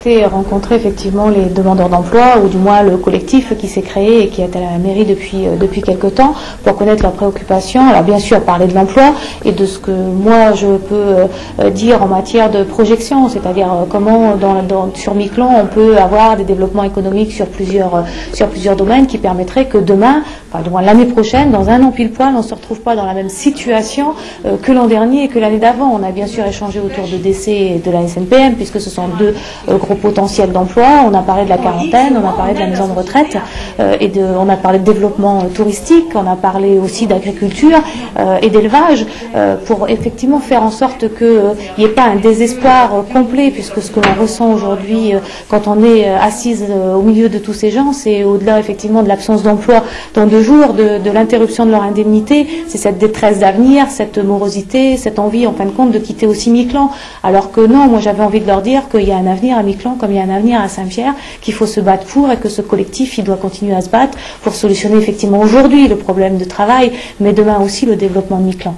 souhaité rencontrer effectivement les demandeurs d'emploi, ou du moins le collectif qui s'est créé et qui est à la mairie depuis quelque temps, pour connaître leurs préoccupations. Alors bien sûr parler de l'emploi et de ce que moi je peux dire en matière de projection, c'est-à-dire comment sur Miquelon on peut avoir des développements économiques sur plusieurs domaines qui permettraient que demain, enfin du moins l'année prochaine, dans un an pile poil, on ne se retrouve pas dans la même situation que l'an dernier et que l'année d'avant. On a bien sûr échangé autour de DC et de la SNPM, puisque ce sont deux gros potentiels d'emploi. On a parlé de la quarantaine, on a parlé de la maison de retraite, on a parlé de développement touristique, on a parlé aussi d'agriculture et d'élevage, pour effectivement faire en sorte qu'il n'y ait pas un désespoir complet, puisque ce que l'on ressent aujourd'hui quand on est assise au milieu de tous ces gens, c'est au-delà effectivement de l'absence d'emploi dans 2 jours, de l'interruption de leur indemnité, c'est cette détresse d'avenir, cette morosité, cette envie en fin de compte de quitter aussi Miquelon. Alors que non, moi j'avais envie de leur dire qu'il y a un avenir à Miquelon comme il y a un avenir à Saint-Pierre, qu'il faut se battre pour, et que ce collectif il doit continuer à se battre pour solutionner effectivement aujourd'hui le problème de travail, mais demain aussi le développement de Miquelon.